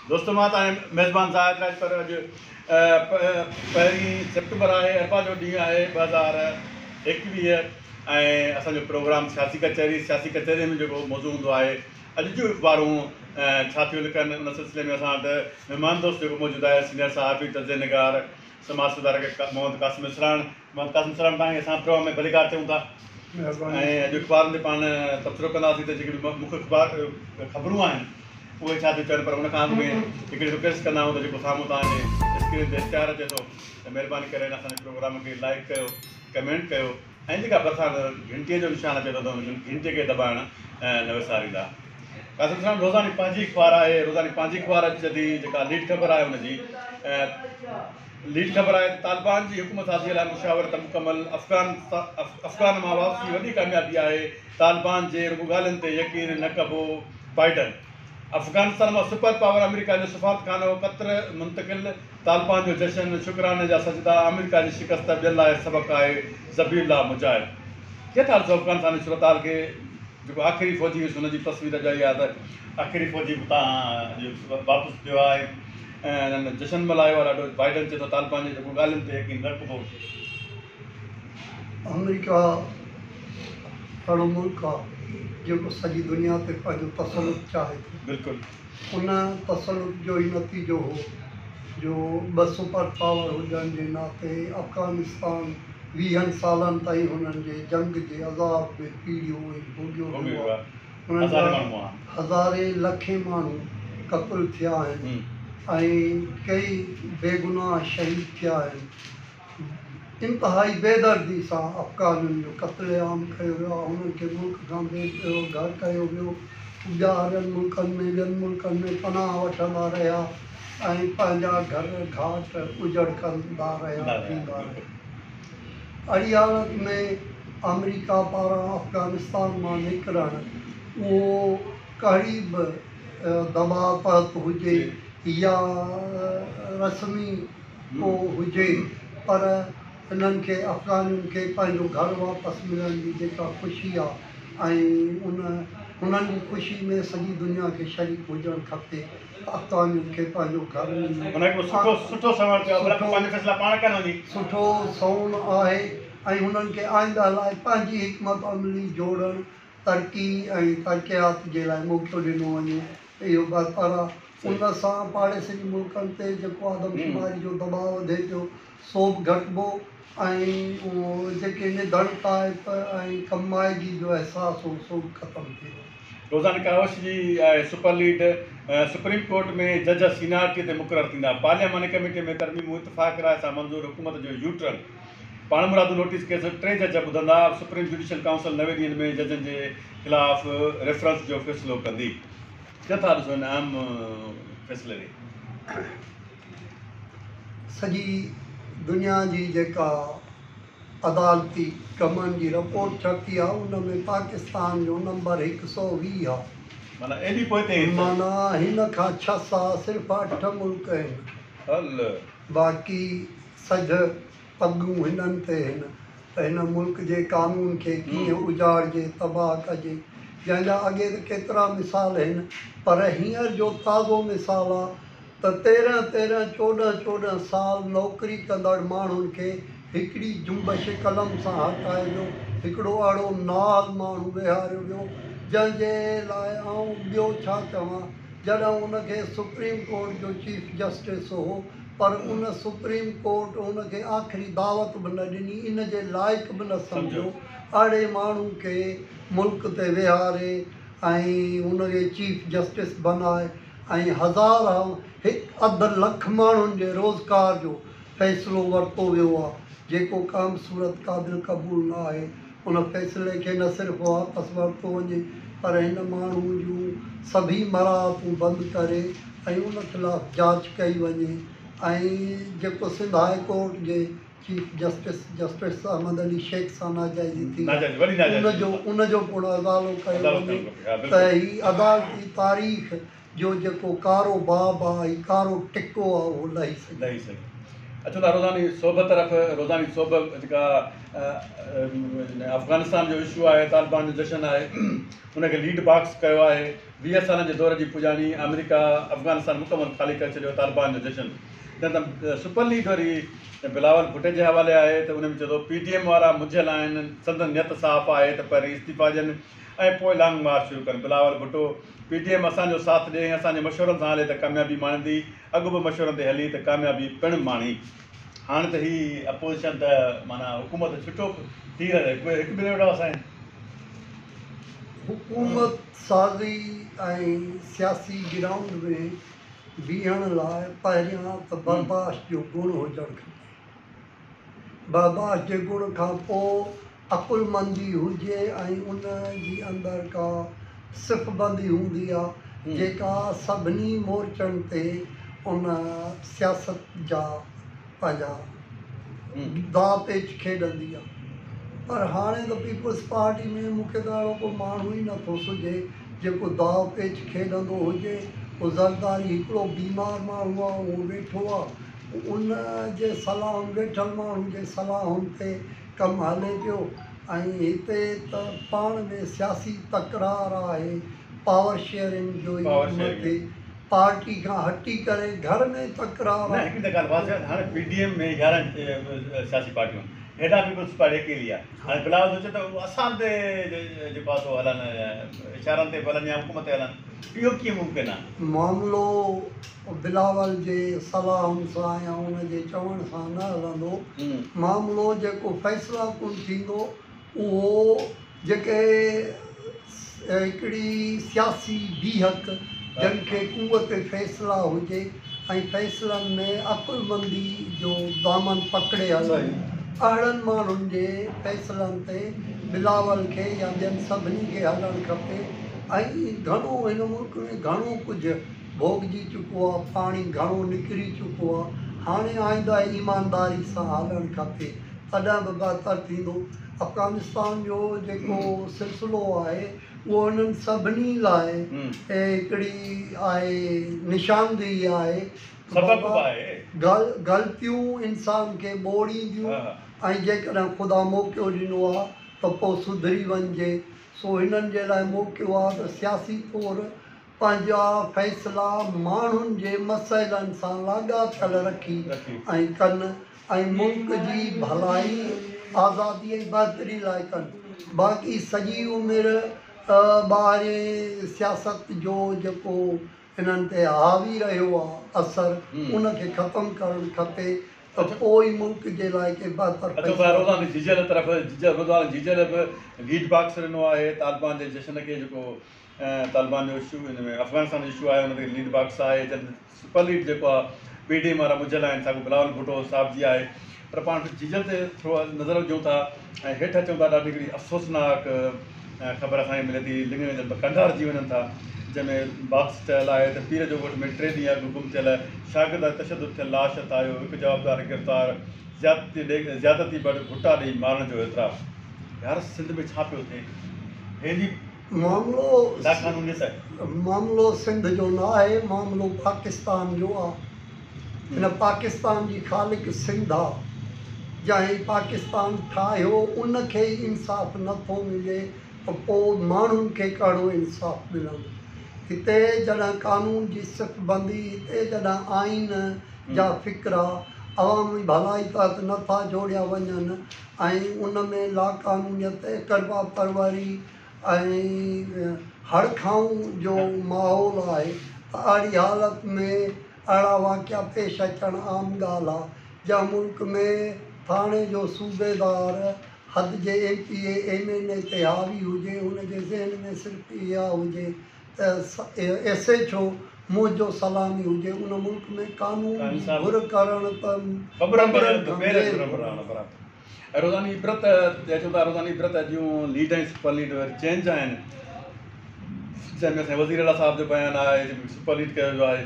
दोस्तों मां तव्हांजो मेज़बान ज़ाहिद राजपर अॼु पहिरीं सेप्टेंबर आहे, अरबा जो ॾींहुं आहे 2021 ऐं असांजो प्रोग्राम सियासी कचहरी में जेको मौज़ू हूंदो आहे। अॼु जूं अख़बारूं छा थियूं लिखनि उन सिलसिले में असां वटि महिमान दोस्त जेको मौजूदु आहे सीनियर सहाफ़ी तज़िए निगार समाज सुधारक मोहम्मद क़ासिम इसरान। मोहम्मद क़ासिम इसरान तव्हांखे असां प्रोग्राम में भलीकार चऊं था ऐं अॼु अख़बारुनि ते पाण तबसरो कंदासीं त जेके बि मुख्य ख़बरूं आहिनि उहे छा थियूं चवनि, पर उनखां अॻु में हिकिड़ी रिक्वेस्ट कंदा आहियूं त जेको साम्हूं तव्हांजे स्क्रीन ते इश्तिहार अचे थो त महिरबानी करे असांजे प्रोग्राम खे लाइक कयो, कमेंट कयो ऐं जेका भरिसां घंटीअ जो निशान अचे थो त उन घंटीअ खे दॿाइण न विसारींदा। क़ासिम साहब, रोज़ानी पंहिंजी अख़बार आहे, रोज़ानी पंहिंजी अख़बार जॾहिं जेका लीड ख़बर आहे हुनजी लीड ख़बर आहे तालिबान जी हुकूमत हासिल लाइ मुशावरत मुकमल, अफ़गान मां वापसी वॾी कामयाबी आहे, तालिबान जे रुॻो ॻाल्हियुनि ते यकीन न कबो बाइडन, अफ़गानिस्तान में सुपर पावर अमेरिका जो सफ़ारतखानो क़तर मुंतकिल, तालिबान जो जश्न शुक्राने जा सजदा, अमेरिका जी शिकस्त ॿियनि लाइ सबक़ आहे, ज़बीउल्लाह मुजाहिद। केतिरा अफ़गानिस्तान जी सूरत हाल खे जेको आख़िरी फ़ौजी हुयुसि हुनजी तस्वीर अॼाई आहे त आख़िरी फ़ौजी तव्हां वापसि थियो आहे ऐं जश्न मल्हायो आहे ॾाढो। बाइडन चए थो तालिबान जे जेको ॻाल्हियुनि ते यकीन न कबो। अमेरिका अहिड़ो मुल्क आहे जेको सॼी दुनिया ते पंहिंजो तसलुत चाहे थो। बिल्कुलु उन तसलुत जो ई नतीजो हो जो 2 सुपर पावर हुजण जे नाते अफ़गानिस्तान 20 सालनि ताईं हुननि जे जंग जे अज़ाब में पीड़ियो भोॻियो वियो आहे। हुननि जा हज़ारे लखे माण्हू क़त्ल थिया आहिनि ऐं कई बेगुनाह शहीद थिया आहिनि। इंतिहाई बेदर्दी सां अफ़गाननि जो क़त्लेआम कयो वियो आहे, हुननि खे मुल्क खां बेघर कयो वियो, ॿियनि मुल्कनि में पनाह वठंदा रहिया ऐं पंहिंजा घर घाट उजड़ कंदा रहिया थींदा रहिया। अहिड़ी हालत में अमेरिका पारां अफ़गानिस्तान मां निकिरणु उहो कहिड़ी बि दबाव तहत हुजे या रस्मी को हुजे, पर हिननि खे अफ़गानियुनि खे पंहिंजो घर वापसि मिलण जी जेका ख़ुशी आहे ऐं हुननि जी ख़ुशी में सॼी दुनिया खे शरीक हुजणु खपे। अफ़गानियुनि खे पंहिंजो घर सुठो सौन आहे ऐं हुननि खे आईंदा लाइ पंहिंजी हिकमत अमली जोड़णु, तरक़ी ऐं तरक़ियात जे लाइ मौक़ो ॾिनो वञे इहो बहितर आहे। उन सां पाड़ेसरी मुल्कनि ते जेको आदमशुमारी जो दबाव वधे पियो सो बि घटिबो ऐं जेके निधन ताइप ऐं कमाइगी जो अहसासु हो सो बि ख़तमु थी वियो। रोज़ानी कावश जी सुपर लीड सुप्रीम कोर्ट में जज सीनियरिटी ते मुक़ररु थींदा, पार्लियामानी कमेटी में तरमीमूं इतफ़ाक़ राय सां मंज़ूर, हुकूमत जो यूटर्न, पाण मुरादू नोटिस केस 3 जज ॿुधंदा, सुप्रीम जुडिशियल काउंसिल 9 ॾींहंनि में जजनि जे ख़िलाफ़ रेफरेंस जो फ़ैसिलो कंदी। छा था ॾिसो हिन अहम फ़ैसिले खे? सॼी दुनिया जी जेका अदालती कमनि जी रिपोर्ट छपी आहे उन में पाकिस्तान जो नंबर 120 आहे। माना एॾी पोइ माना हिन खां 6 सिर्फ़ु 8 मुल्क आहिनि, बाक़ी सॼ पगूं हिननि ते आहिनि त हिन मुल्क जे क़ानून खे कीअं उजाड़जे, तबाह कजे, जंहिंजा अॻे त केतिरा मिसाल आहिनि, पर हींअर जो ताज़ो मिसाल आहे त 13 14 साल नौकिरी कंदड़ माण्हुनि खे हिकिड़ी जुंबश कलम सां हटायो वियो, हिकिड़ो अहिड़ो नाल माण्हू विहारियो वियो जंहिंजे लाइ आउं ॿियो छा चवां, जॾहिं उनखे सुप्रीम कोर्ट जो चीफ जस्टिस हो पर उन सुप्रीम कोर्ट उनखे आख़िरी दावत बि न ॾिनी, इन जे लाइक़ बि न सम्झो। अहिड़े माण्हू खे मुल्क ते विहारे ऐं उनखे चीफ जस्टिस बनाए ऐं अधु लख माण्हुनि जे रोज़गार जो फ़ैसिलो वरितो वियो आहे जेको काम सूरत क़ाबिल क़बूल न आहे। उन फ़ैसिले खे न सिर्फ़ु वापसि वरितो वञे पर हिन माण्हू जूं सभी मराहतूं बंदि करे ऐं उन ख़िलाफ़ु जांच कई वञे ऐं जेको सिंध हाई कोर्ट जे चीफ जस्टिस अहमद अली शेख सां नाजाइज़ी थी उनजो पिणु अदालो कयो वञे त ही अदालती तारीख़ जो जेको कारो बाब आहे, कारो टिको आहे उहो लही सघे। अच्छा था रोज़ानी सोभ तरफ़ रोज़ानी सोभ जेका अफ़गानिस्तान जो इशू आहे, तालिबान जो जश्न आहे, उनखे लीड बॉक्स कयो आहे 20 सालनि जे दौर जी पुॼाणी अमेरिका अफ़गानिस्तान मुकमल ख़ाली करे छॾियो तालिबान जो जशन न त सुपर लीग वरी बिलावल भुट्टे जे हवाले आहे त उन में चए थो PTM वारा मुझियल आहिनि संदन नियत साफ़ आहे त पहिरीं इस्तीफ़ा ॾियनि ऐं पोइ लॉन्ग मार्च शुरू कनि। बिलावल भुट्टो PTM असांजो साथ ॾिए असांजे मशवरनि सां हले त कामयाबी माणींदी, अॻु बि मशवरनि ते हली त कामयाबी पिणु माणी। हाणे त ही अपोज़िशन त माना हुकूमत छुटो थी रहे हिकु ॿिए वटि असांजे हुकूमत साज़ी ऐं सियासी ग्राउंड में बीहण लाइ पहिरियां त बर्दाश्त जो गुण हुजणु खपे। बर्दाश्त जे गुण खां पोइ अकुलमंदी हुजे ऐं उन जी अंदरि का सिफ़बंदी हूंदी आहे जेका सभिनी मोर्चनि ते उन सियासत जा पंहिंजा दाव पेच खेॾंदी आहे। पर हाणे त पीपल्स पार्टी में मूंखे त अहिड़ो को माण्हू ई नथो सुझे जेको दाव पेच खेॾंदो हुजे। उहो ज़रदारी हिकिड़ो बीमार माण्हू आहे, उहो वेठो आहे, उन जे सलाहनि वेठल माण्हू जे सलाहुनि ते कमु हले पियो। ऐं हिते त पाण में सियासी तकरार आहे, पावर शेयरिंग जो ई मथे पार्टी खां हटी करे घर में तकरार आहे। हिकिड़ी त ॻाल्हि बात हाणे PTM में 11 सियासी पार्टियूं हेॾा पीपल्स पार्टी अकेली आहे। हाणे बिलावल थो चए त असां ते जेको आहे सो हलनि इशारनि ते हलनि या हुकूमत ते हलनि, इहो कीअं मुमकिन आहे? मामिलो बिलावल जे सलाहनि सां या उनजे चवण सां न हलंदो। मामिलो जेको फ़ैसिला कुन थींदो उहो जेके हिकिड़ी सियासी बीहक जंहिंखे कुवत फ़ैसिला हुजे ऐं फ़ैसिलनि में अकुलमंदी जो दामन पकिड़े हले, अहिड़नि माण्हुनि जे फ़ैसिलनि ते बिलावल खे या ॿियनि सभिनी खे हलणु खपे। ऐं घणो हिन मुल्क में घणो कुझु भोगजी चुको आहे, पाणी घणो निकिरी चुको आहे। हाणे आईंदा ईमानदारी सां हलणु खपे, तॾहिं बि बहितर थींदो। अफ़गानिस्तान जो जेको सिलसिलो आहे उहो उन्हनि सभिनी लाइ हिकिड़ी आहे निशानदेही आहे। ग़लतियूं इंसान खे ॿोड़ींदियूं ऐं जेकॾहिं ख़ुदा मौक़ो ॾिनो आहे त पोइ सुधरी वञिजे। सो हिननि जे लाइ मौक़ो आहे त सियासी तौरु पंहिंजा फ़ैसिला माण्हुनि जे मसइलनि सां लाॻापियल रखी ऐं कनि ऐं मुल्क जी भलाई आज़ादी ऐं बहितरी लाइ कनि। बाक़ी सॼी उमिरि ॿाहिरि सियासत जो जेको हिननि ते हावी रहियो आहे असरु, उनखे ख़तमु करणु खपे त पोइ मुल्क जे लाइ के बहितर। जीजल बि लीड बॉक्स ॾिनो आहे तालिबान जे जशन खे, जेको तालिबान जो इशू हिन में अफ़गानिस्तान जो इशू आहे हुन ते लीड बॉक्स आहे। सुपर लीड जेको आहे PTM वारा मुझियल आहिनि, साॻियो बिलावल भुट्टो साहिब जी आहे। पर पाण जीजल ते थोरो नज़र विझूं था ऐं हेठि अचूं था, ॾाढी हिकिड़ी अफ़सोसनाक ख़बर असांखे मिले थी। लिङनि कंडार जी वञनि था, जंहिंमें बॉक्स ठहियलु आहे त पीर जो ॻोठ में 3 ॾींहं अॻु गुम थियल शागिर्द तशदुद थियल लाश तायो, हिकु जवाबदार गिरफ़्तार, ज़्यादती बड़ भुट्टा ॾेई मारण जो एतिराफ़। यार सिंध में छा पियो थिए? हेॾी मामिलो सिंध जो न आहे, मामिलो पाकिस्तान जो आहे। हिन पाकिस्तान जी ख़ालिक सिंध आहे। जंहिं पाकिस्तान ठाहियो उनखे ई इंसाफ़ु नथो मिले त पोइ माण्हुनि खे कहिड़ो इंसाफ़ु मिलंदो? हिते जॾहिं कानून जी सिफ़बंदी, हिते जॾहिं आइन जा फ़िक्रा अवामी भलाई तहत नथा जोड़िया वञनि ऐं उन में लाक़ानूनियत, करवा परवरी ऐं हड़खाऊं जो माहौल आहे, त अहिड़ी हालत में अहिड़ा वाक़िया पेश अचणु आम ॻाल्हि आहे। जंहिं मुल्क में थाणे जो सूबेदार हद जे MPA MLA ते हावी हुजे, हुनजे ज़हन में सिर्फ़ु इहा हुजे त SHO मुंहिंजो सलामी हुजे, उन मुल्क में कानून घुर करणु रोज़ानी इबरत चऊं था। रोज़ानी इबरत जूं लीड ऐं सुपर लीड चेंज आहिनि, जंहिंमें असांजे वज़ीर आला साहिब जो बयानु आहे जेको सुपर लीड कयो वियो आहे।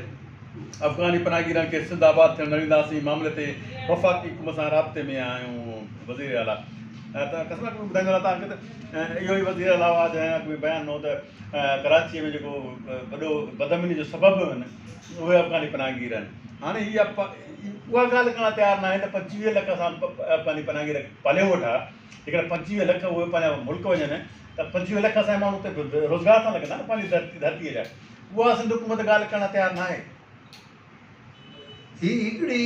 अफ़गानी पनाहगीरनि खे सिंध आबाद थियणु न ॾींदासीं मामले ते वफ़ाक़ी हुकूमत सां राब्ते में आहियूं वज़ीर आला। त कसम ॿुधाईंदो तव्हांखे त इहो ई वज़ीर आला हुआ जंहिं बयानु ॾिनो त कराचीअ में जेको वॾो बदअमनी जो सबबु आहिनि उहे अफ़गानी पनाहगीर आहिनि। हाणे इहा उहा ॻाल्हि करणु तयारु न आहे त 25 लख असां अफ़गानी पनाहगीर पालियूं वठा, जेकॾहिं 25 लख उहे पंहिंजा मुल्क वञनि त 25 लख असांजा माण्हू हुते रोज़गार सां लॻंदा न पंहिंजी धरतीअ जा। उहा सिंध हुकूमत ॻाल्हि करणु तयारु न आहे। ही हिकिड़ी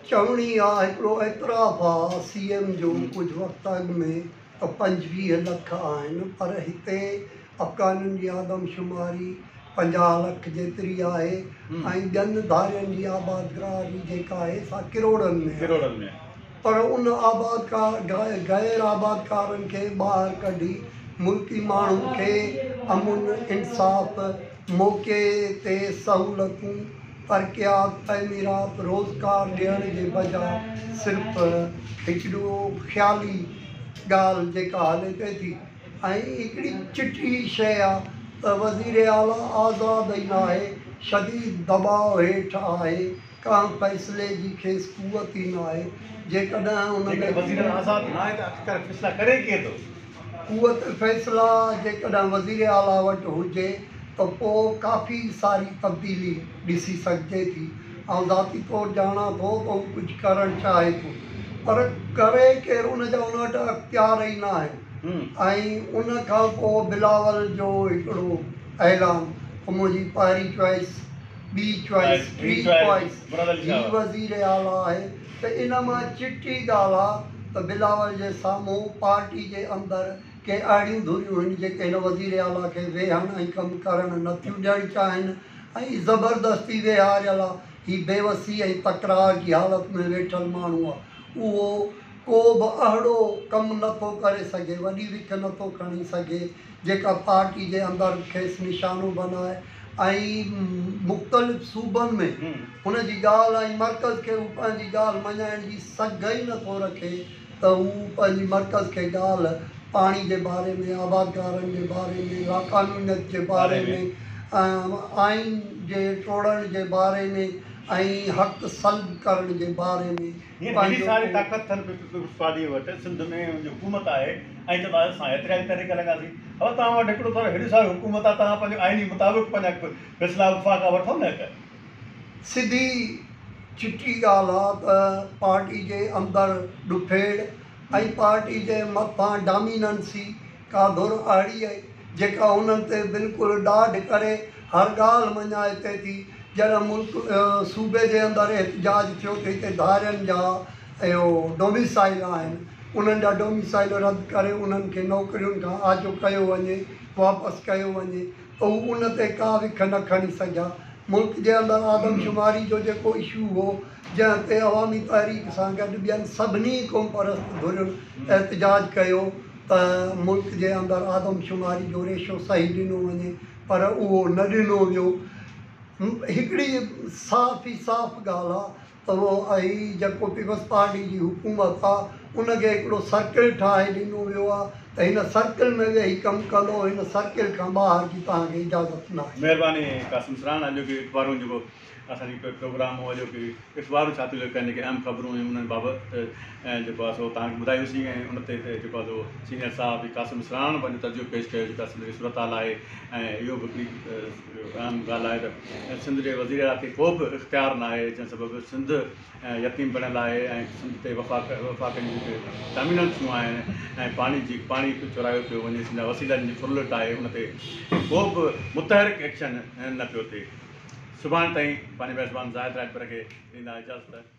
चवणी आहे, हिकिड़ो एतिराफ़ आहे CM जो कुझु वक़्तु अॻु में त 25 लख आहिनि, पर हिते अफ़गाननि जी आदमशुमारी 50 लख जेतिरी आहे ऐं ॿियनि धारियुनि जी आबादकारी जेका आहे सा किरोड़नि में। पर उन गैर आबादकारनि खे ॿाहिरि कढी मुल्की माण्हुनि खे अमुन इंसाफ़, मौक़े ते सहूलतूं, तरक़ियात, तइमीरात, रोज़गार ॾियण जे बजाइ सिर्फ़ु हिकिड़ो ख़्याली ॻाल्हि जेका हले पई थी। ऐं हिकिड़ी चिटी शइ आहे त वज़ीर आला आज़ादु ई न आहे, शदीद दबाव हेठि आहे, का फ़ैसिले जी खेसि क़ुवत ई न आहे। जेकॾहिं उन वज़ीर आज़ादु न आहे त आख़िरकार फ़ैसिला करे केरु थो? क़ुवत फ़ैसिला जेकॾहिं वज़ीर आला वटि हुजे त पोइ काफ़ी सारी तब्दीली ॾिसी सघिजे थी। ऐं ज़ाती तौरु ॼाणा थो त हू कुझु करणु चाहे थो, पर करे केरु उन जा उन वटि अख़्तियार ई न आहिनि। ऐं उन खां पोइ बिलावल जो हिकिड़ो ऐलान, मुंहिंजी पहिरीं चॉइस, ॿी चॉइस, टी चॉइस ही वज़ीर आला आहे। त इन मां चिटी ॻाल्हि आहे त बिलावल जे साम्हूं पार्टी जे अंदरि के अहिड़ियूं धुरियूं आहिनि जेके हिन वज़ीर आला खे वेहण ऐं कमु करणु नथियूं ॾियणु चाहिनि ऐं ज़बरदस्ती वेहारियल आहे। ही बेवसी ऐं तकरार जी हालत में वेठल माण्हू आहे, उहो को बि अहिड़ो कमु नथो करे सघे, वॾी विख नथो खणी सघे जेका पार्टी जे अंदरि खेसि निशानो बनाए। ऐं मुख़्तलिफ़ सूबनि में हुन जी ॻाल्हि ऐं मर्कज़ खे हू पंहिंजी ॻाल्हि मञाइण जी सघ ई नथो रखे त हू पंहिंजी मर्कज़ खे ॻाल्हि पाणी जे बारे में, आबादकारनि जे बारे में, लाक़ानूनियत जे बारे में, आइन जे टोड़ण जे बारे में ऐं हक़ सल्ब करण जे बारे में सारी ताक़त पार्टी वटि सिंध में हुकूमत आहे ऐं चवंदा असां एतिरा तरीक़ा लॻासीं। अब तव्हां वटि हिकिड़ो थोरो हेॾी सारी हुकूमत आहे, तव्हां पंहिंजो आइनी मुताबिक़ पंहिंजा फ़ैसिला वफ़ाक़ा वठो न। सिधी चिटी ॻाल्हि आहे त पार्टी जे अंदरि ॾुफेड़ ऐं पार्टी जे मथां डामिनेंसी का धुर अहिड़ी आहे जेका उन्हनि ते बिल्कुलु ॾाढ करे हर ॻाल्हि मञाए थिए थी। जॾहिं मुल्क सूबे जे अंदरि एहतजाज थियो त हिते धारियुनि जा इहो डोमिसाइल आहिनि, उन्हनि जा डोमिसाइल रद्द करे उन्हनि खे नौकरियुनि खां आजो कयो वञे, वापसि कयो वञे, त हू उन ते का विख न खणी सघिया। मुल्क जे अंदरि आदमशुमारी जो जेको इशू हो, जंहिं ते अवामी तहरीक सां गॾु ॿियनि सभिनी क़ौम परस्त धुरियुनि एहतजाज कयो त मुल्क जे अंदरि आदमशुमारी जो रेशो सही ॾिनो वञे, पर उहो न ॾिनो वियो। हिकिड़ी साफ़ ई साफ़ ॻाल्हि आहे त उहो ऐं जेको पीपल्स पार्टी जी हुकूमत आहे उनखे हिकिड़ो सर्किल ठाहे ॾिनो वियो आहे त हिन सर्किल में वेही कमु कंदो, हिन सर्किल खां ॿाहिरि जी तव्हांखे इजाज़त न आहे। महिरबानी कासिम सराणा। जो की अख़बारूं जेको असांजी प्रोग्राम हो जो की अख़बारूं छा थियूं लिखनि, जेके अहम ख़बरूं हुयूं उन्हनि बाबति ऐं जेको आहे सो तव्हांखे ॿुधायोसीं। ऐं उन ते जेको आहे सो सीनियर साहिबु कासिम सराणा पंहिंजो तजुर्बो पेश कयो जेका सिंध जी सूरत हाल आहे। ऐं इहो बि हिकिड़ी अहम ॻाल्हि आहे त सिंध जे वज़ीर आला खे को बि इख़्तियार न आहे, जंहिं सबबु सिंध यतीम बणियल आहे ऐं सिंध ते वफ़ाक़नि जी जेके डामिनेंसियूं आहिनि ऐं पाणी चुरायो पियो वञे, सिंध वसीलनि जी फुरलट आहे, उन ते को बि मुतहरिक एक्शन न पियो थिए। सुभाणे ताईं पंहिंजे मेज़बान ज़ाहिद राजपर खे ॾींदा इजाज़त।